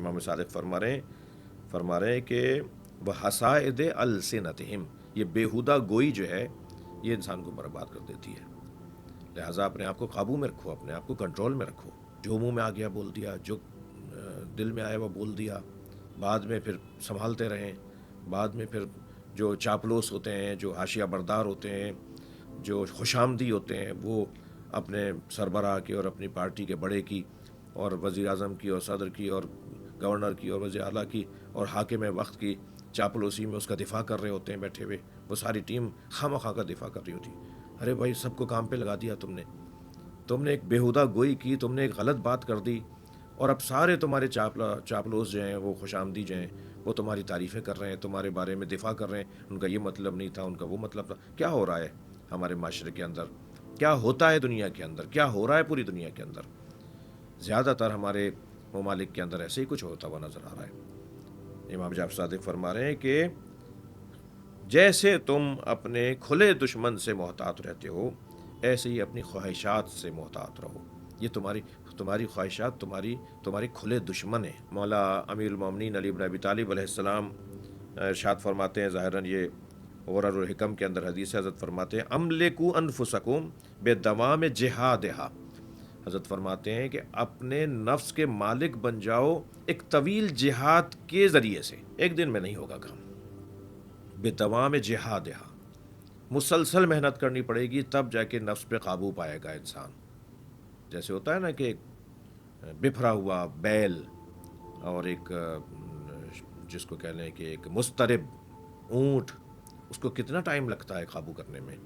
امام صادق فرما رہے ہیں کہ وحسائد السنتہم، یہ بیہودہ گوئی جو ہے یہ انسان کو برباد کر دیتی ہے. لہٰذا اپنے آپ کو قابو میں رکھو، اپنے آپ کو کنٹرول میں رکھو. جو منہ میں آ گیا بول دیا، جو دل میں آیا وہ بول دیا، بعد میں پھر سنبھالتے رہیں. بعد میں پھر جو چاپلوس ہوتے ہیں، جو حاشیہ بردار ہوتے ہیں، جو خوش آمدی ہوتے ہیں، وہ اپنے سربراہ کی اور اپنی پارٹی کے بڑے کی اور وزیر اعظم کی اور صدر کی اور گورنر کی اور وزیر اعلیٰ کی اور حاکم وقت کی چاپلوسی میں اس کا دفاع کر رہے ہوتے ہیں بیٹھے ہوئے. وہ ساری ٹیم خواہ کا دفاع کر رہی ہوتی. ارے بھائی، سب کو کام پہ لگا دیا تم نے ایک بیہودہ گوئی کی، تم نے ایک غلط بات کر دی، اور اب سارے تمہارے چاپلوس جو ہیں، وہ خوش آمدی جو ہیں، وہ تمہاری تعریفیں کر رہے ہیں، تمہارے بارے میں دفاع کر رہے ہیں. ان کا یہ مطلب نہیں تھا، ان کا وہ مطلب تھا. کیا ہو رہا ہے ہمارے معاشرے کے اندر؟ کیا ہوتا ہے دنیا کے اندر؟ کیا ہو رہا ہے پوری دنیا کے اندر؟ زیادہ تر ہمارے ممالک کے اندر ایسے ہی کچھ ہوتا ہوا نظر آ رہا ہے. امام جعفر صادق فرما رہے ہیں کہ جیسے تم اپنے کھلے دشمن سے محتاط رہتے ہو، ایسے ہی اپنی خواہشات سے محتاط رہو. یہ تمہاری خواہشات تمہاری کھلے دشمن ہیں. مولا امیر المومنین علی بن ابی طالب علیہ السلام ارشاد فرماتے ہیں، ظاہراً یہ غرر الحکم کے اندر حدیث حضرت فرماتے ہیں، املکو انفسکم بدوام جہادہا. حضرت فرماتے ہیں کہ اپنے نفس کے مالک بن جاؤ ایک طویل جہاد کے ذریعے سے. ایک دن میں نہیں ہوگا کام. بدوام جہادہا، مسلسل محنت کرنی پڑے گی، تب جا کے نفس پہ قابو پائے گا انسان. جیسے ہوتا ہے نا کہ بفرا ہوا بیل اور ایک جس کو کہہ لیں کہ ایک مضطرب اونٹ، اس کو کتنا ٹائم لگتا ہے قابو کرنے میں.